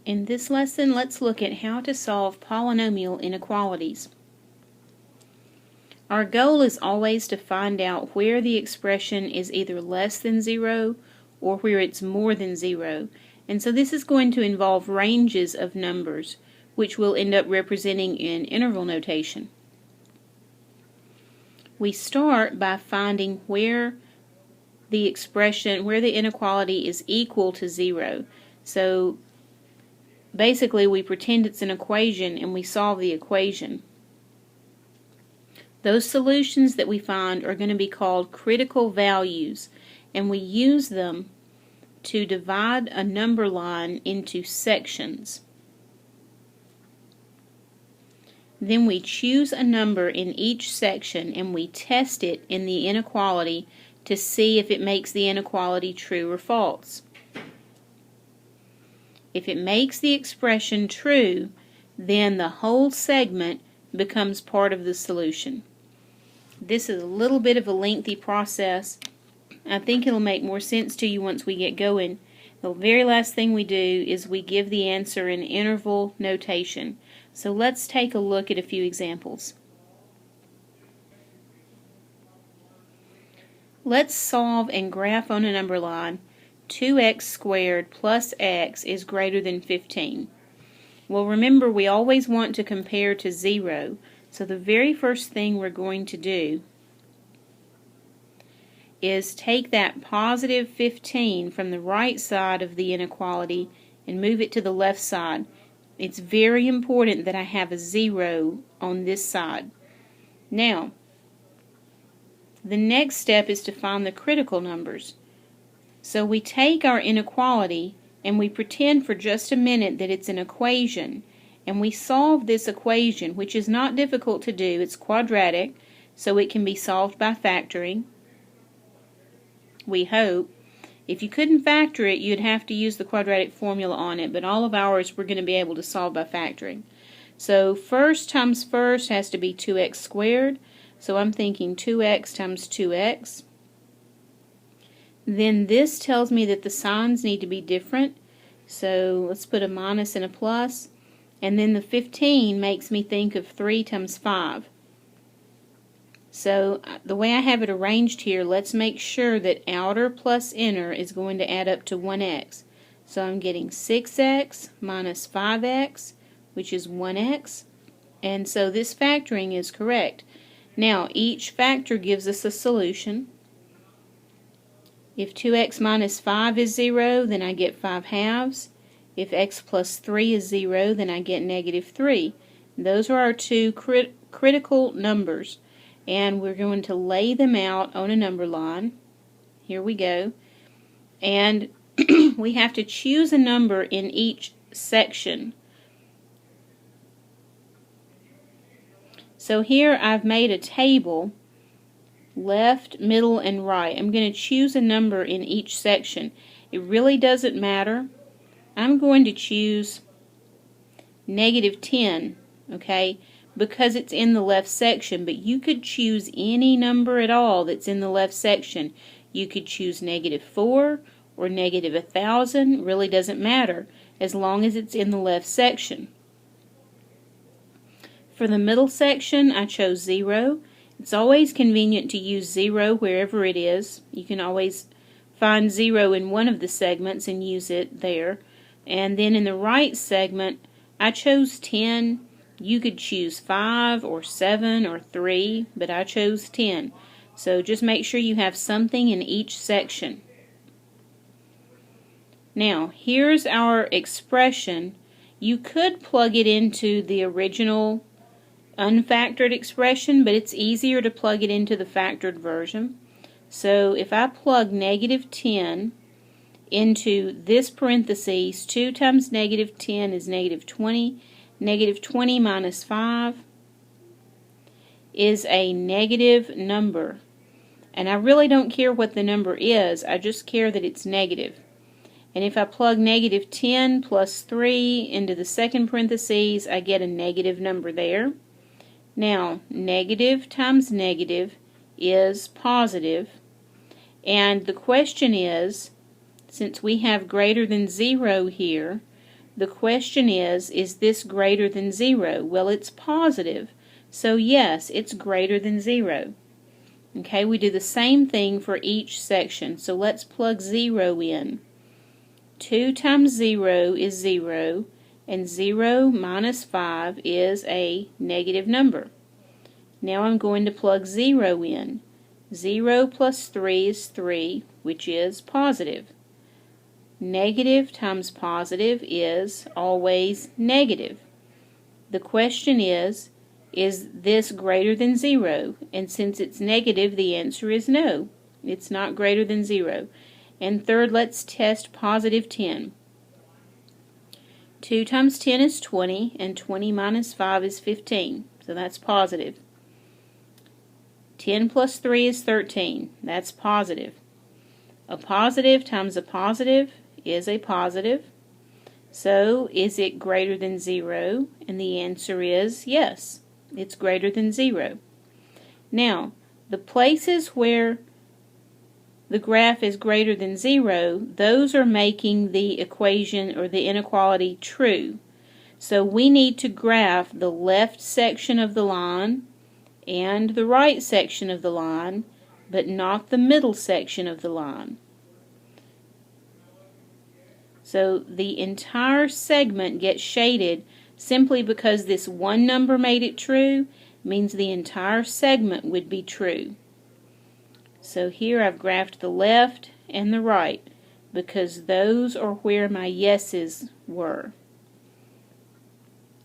In this lesson, let's look at how to solve polynomial inequalities. Our goal is always to find out where the expression is either less than 0 or where it's more than 0. And so this is going to involve ranges of numbers, which we'll end up representing in interval notation. We start by finding where the expression, where the inequality is equal to 0. So basically, we pretend it's an equation and we solve the equation. Those solutions that we find are going to be called critical values, and we use them to divide a number line into sections. Then we choose a number in each section and we test it in the inequality to see if it makes the inequality true or false. If it makes the expression true, then the whole segment becomes part of the solution. This is a little bit of a lengthy process. I think it'll make more sense to you once we get going. The very last thing we do is we give the answer in interval notation. So let's take a look at a few examples. Let's solve and graph on a number line 2x squared plus x is greater than 15. Well, remember, we always want to compare to 0, so the very first thing we're going to do is take that positive 15 from the right side of the inequality and move it to the left side. It's very important that I have a 0 on this side. Now, the next step is to find the critical numbers. So we take our inequality and we pretend for just a minute that it's an equation, and we solve this equation, which is not difficult to do. It's quadratic, so it can be solved by factoring. We hope. If you couldn't factor it, you'd have to use the quadratic formula on it, but all of ours we're going to be able to solve by factoring. So first times first has to be 2x squared, so I'm thinking 2x times 2x. Then this tells me that the signs need to be different, so let's put a minus and a plus. And then the 15 makes me think of 3 times 5. So the way I have it arranged here, let's make sure that outer plus inner is going to add up to 1x. So I'm getting 6x minus 5x, which is 1x. And so this factoring is correct. Now each factor gives us a solution. If 2x minus 5 is 0, then I get 5 halves. If x plus 3 is 0, then I get negative 3. Those are our two critical numbers, and we're going to lay them out on a number line. Here we go. And we have to choose a number in each section. So here I've made a table, left, middle, and right. I'm going to choose a number in each section. It really doesn't matter. I'm going to choose negative 10, okay, because it's in the left section, but you could choose any number at all that's in the left section. You could choose negative 4 or negative 1,000, really doesn't matter, as long as it's in the left section. For the middle section, I chose 0. It's always convenient to use 0 wherever it is. You can always find 0 in one of the segments and use it there. And then in the right segment, I chose 10. You could choose 5 or 7 or 3, but I chose 10. So just make sure you have something in each section. Now, here's our expression. You could plug it into the original unfactored expression, but it's easier to plug it into the factored version. So if I plug negative 10 into this parentheses, 2 times negative 10 is negative 20. Negative 20 minus 5 is a negative number. And I really don't care what the number is, I just care that it's negative. And if I plug negative 10 plus 3 into the second parentheses, I get a negative number there. Now, negative times negative is positive. And the question is, since we have greater than 0 here, The question is this greater than 0? Well, it's positive, so yes, it's greater than 0. Okay, we do the same thing for each section, so let's plug 0 in. 2 times 0 is 0, and 0 minus 5 is a negative number. Now I'm going to plug 0 in. 0 plus 3 is 3, which is positive. Negative times positive is always negative. The question is this greater than 0? And since it's negative, the answer is no. It's not greater than 0. And third, let's test positive 10. 2 times 10 is 20, and 20 minus 5 is 15. So that's positive. 10 plus 3 is 13. That's positive. A positive times a positive is a positive. So is it greater than 0? And the answer is yes, it's greater than 0. Now, the places where the graph is greater than 0, those are making the equation or the inequality true. So we need to graph the left section of the line and the right section of the line, but not the middle section of the line. So the entire segment gets shaded simply because this one number made it true, means the entire segment would be true. So here I've graphed the left and the right because those are where my yeses were.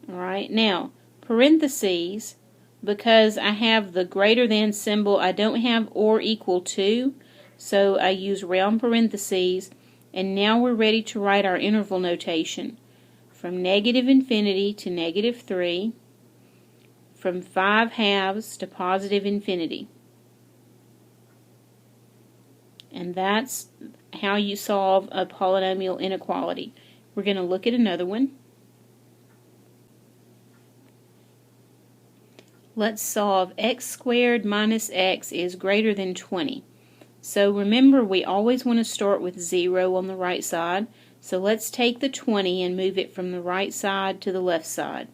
Alright, now parentheses, because I have the greater than symbol, I don't have or equal to, so I use round parentheses. And now we're ready to write our interval notation. From negative infinity to negative 3, from 5 halves to positive infinity. And that's how you solve a polynomial inequality. We're going to look at another one. Let's solve x squared minus x is greater than 20. So remember, we always want to start with 0 on the right side. So let's take the 20 and move it from the right side to the left side.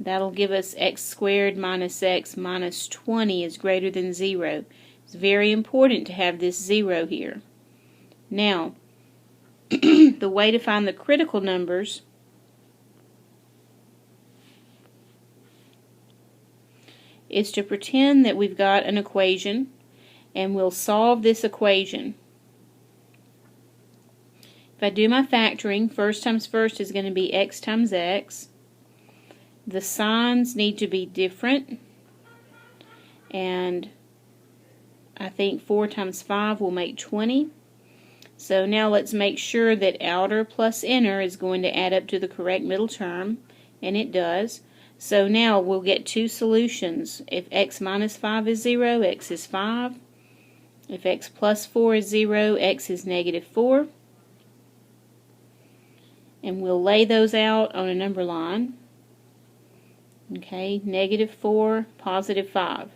That'll give us x squared minus x minus 20 is greater than 0. It's very important to have this 0 here. Now, the way to find the critical numbers is to pretend that we've got an equation, and we'll solve this equation. If I do my factoring, first times first is going to be x times x. The signs need to be different, and I think 4 times 5 will make 20. So now let's make sure that outer plus inner is going to add up to the correct middle term, and it does. So now we'll get two solutions. If x minus 5 is 0, x is 5. If x plus 4 is 0, x is negative 4. And we'll lay those out on a number line. Okay, negative 4, positive 5.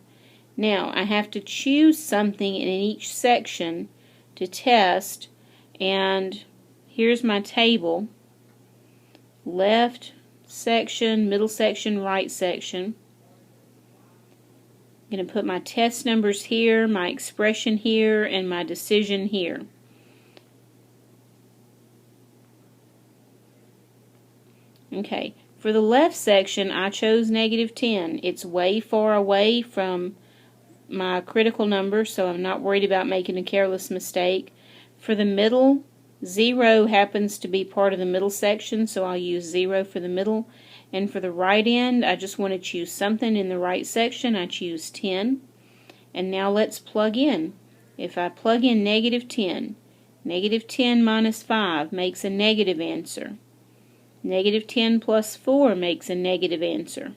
Now, I have to choose something in each section to test, and here's my table. Left section, middle section, right section. I'm going to put my test numbers here, my expression here, and my decision here. Okay, for the left section, I chose negative 10. It's way far away from my critical number, so I'm not worried about making a careless mistake. For the middle, 0 happens to be part of the middle section, so I'll use 0 for the middle. And for the right end, I just want to choose something in the right section. I choose 10. And now let's plug in. If I plug in negative 10 minus 5 makes a negative answer. Negative 10 plus 4 makes a negative answer.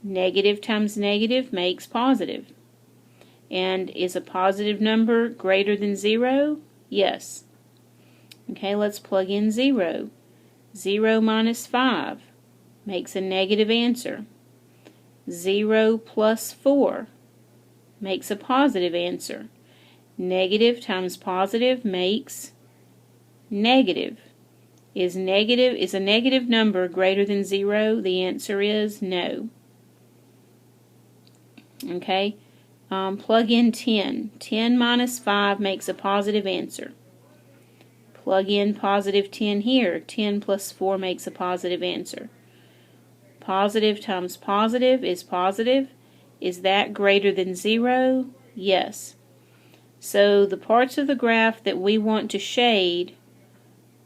Negative times negative makes positive. And is a positive number greater than 0? Yes. Okay, let's plug in 0. 0 minus 5 makes a negative answer. 0 plus 4 makes a positive answer. Negative times positive makes negative. Is a negative number greater than 0? The answer is no. Okay, plug in 10. 10 minus 5 makes a positive answer. Plug in positive 10 here. 10 plus 4 makes a positive answer. Positive times positive is positive. Is that greater than 0? Yes. So the parts of the graph that we want to shade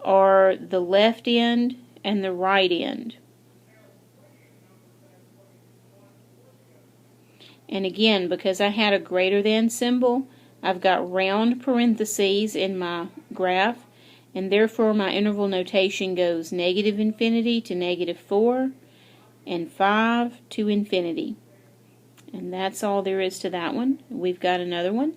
are the left end and the right end. And again, because I had a greater than symbol, I've got round parentheses in my graph, and therefore my interval notation goes negative infinity to negative 4 and 5 to infinity. And that's all there is to that one. We've got another one.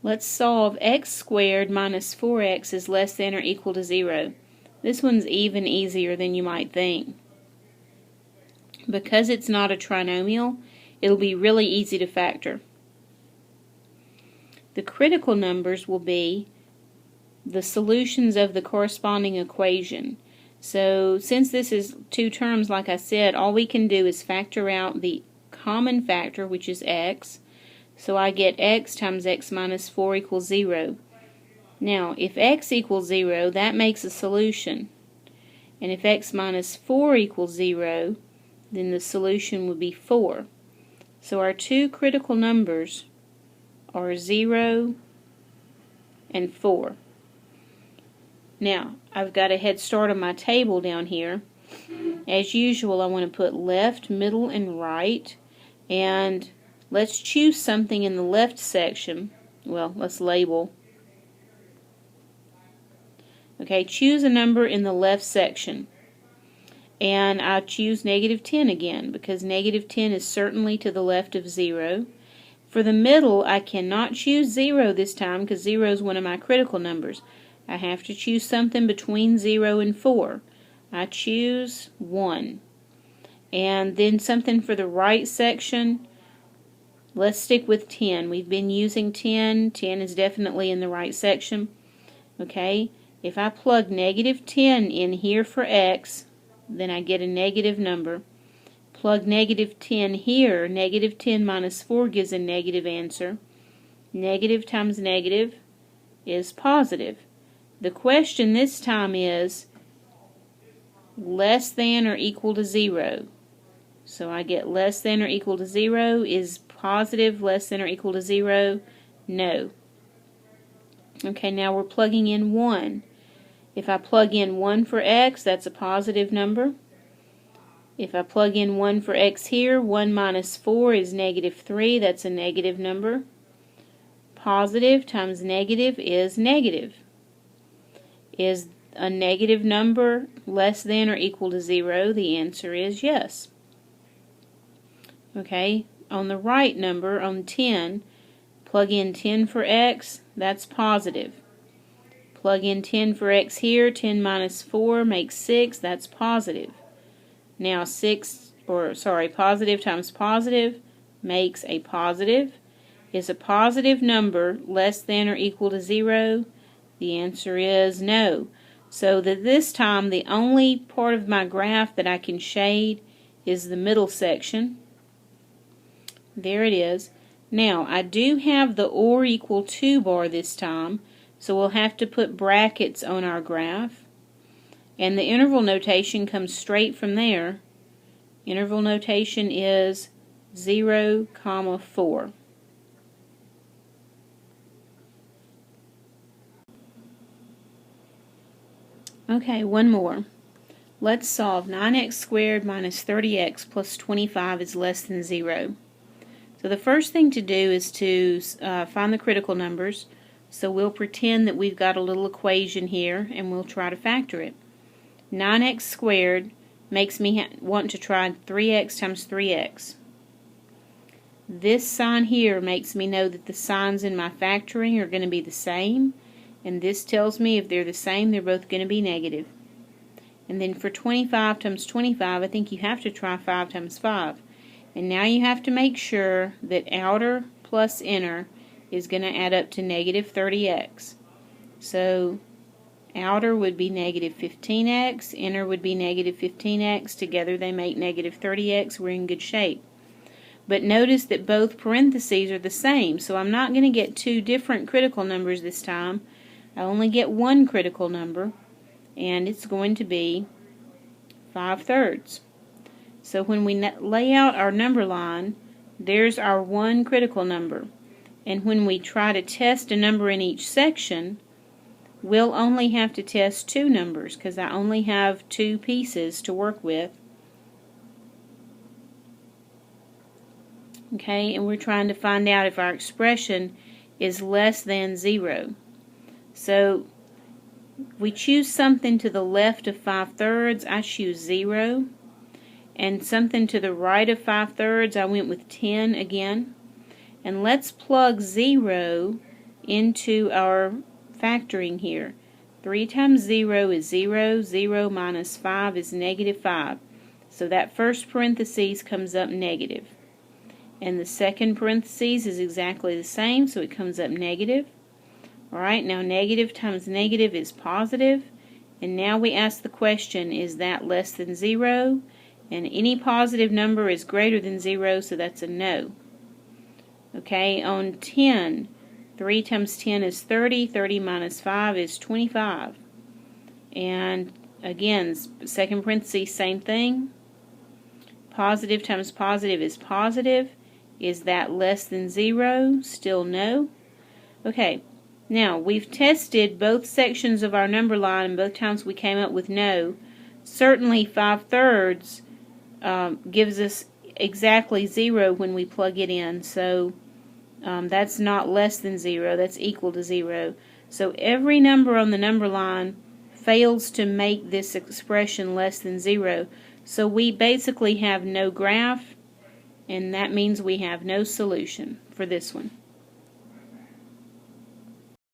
Let's solve x squared minus 4x is less than or equal to 0. This one's even easier than you might think. Because it's not a trinomial, it'll be really easy to factor. The critical numbers will be the solutions of the corresponding equation. So since this is two terms, like I said, all we can do is factor out the common factor, which is x. So I get x times x minus 4 equals 0. Now, if x equals 0, that makes a solution. And if x minus 4 equals 0, then the solution would be 4. So our two critical numbers are 0 and 4. Now, I've got a head start on my table down here. As usual, I want to put left, middle, and right. And let's choose something in the left section. Well, let's label. Okay, choose a number in the left section. And I choose negative 10 again, because negative 10 is certainly to the left of 0. For the middle, I cannot choose 0 this time, because 0 is one of my critical numbers. I have to choose something between 0 and 4. I choose 1. And then something for the right section. Let's stick with 10. We've been using 10. 10 is definitely in the right section. Okay, if I plug negative 10 in here for x, then I get a negative number. Plug negative 10 here. Negative 10 minus 4 gives a negative answer. Negative times negative is positive. The question this time is less than or equal to 0. So I get less than or equal to 0. Is positive less than or equal to 0? No. Okay, now we're plugging in 1. If I plug in 1 for x, that's a positive number. If I plug in 1 for x here, 1 minus 4 is negative 3. That's a negative number. Positive times negative is negative. Is a negative number less than or equal to 0? The answer is yes. Okay, on the right number, on 10, plug in 10 for x, that's positive. Plug in 10 for x here, 10 minus 4 makes 6, that's positive. Now positive times positive makes a positive. Is a positive number less than or equal to 0? The answer is no. So that this time the only part of my graph that I can shade is the middle section. There it is. Now I do have the or equal to bar this time, so we'll have to put brackets on our graph. And the interval notation comes straight from there. Interval notation is 0, 4. Okay, one more. Let's solve 9x squared minus 30x plus 25 is less than 0. So the first thing to do is to find the critical numbers. So we'll pretend that we've got a little equation here and we'll try to factor it. 9x squared makes me want to try 3x times 3x. This sign here makes me know that the signs in my factoring are going to be the same, and this tells me if they're the same, they're both going to be negative. And then for 25 times 25, I think you have to try 5 times 5. And now you have to make sure that outer plus inner is going to add up to negative 30x. So outer would be negative 15x, inner would be negative 15x. Together they make negative 30x. We're in good shape. But notice that both parentheses are the same, so I'm not going to get two different critical numbers this time. I only get one critical number, and it's going to be 5/3. So when we lay out our number line, there's our one critical number. And when we try to test a number in each section, we'll only have to test two numbers because I only have two pieces to work with. Okay, and we're trying to find out if our expression is less than 0. So we choose something to the left of 5/3, I choose 0. And something to the right of 5/3, I went with 10 again. And let's plug 0 into our factoring here. 3 times 0 is 0. 0 minus 5 is negative 5. So that first parenthesis comes up negative. And the second parenthesis is exactly the same, so it comes up negative. Alright, now negative times negative is positive. And now we ask the question, is that less than 0? And any positive number is greater than 0, so that's a no. Okay, on 10, 3 times 10 is 30. 30 minus 5 is 25. And again, second parenthesis, same thing. Positive times positive is positive. Is that less than 0? Still no. Okay, now we've tested both sections of our number line, and both times we came up with no. Certainly 5/3 gives us exactly 0 when we plug it in, so that's not less than 0, that's equal to 0. So every number on the number line fails to make this expression less than 0. So we basically have no graph, and that means we have no solution for this one.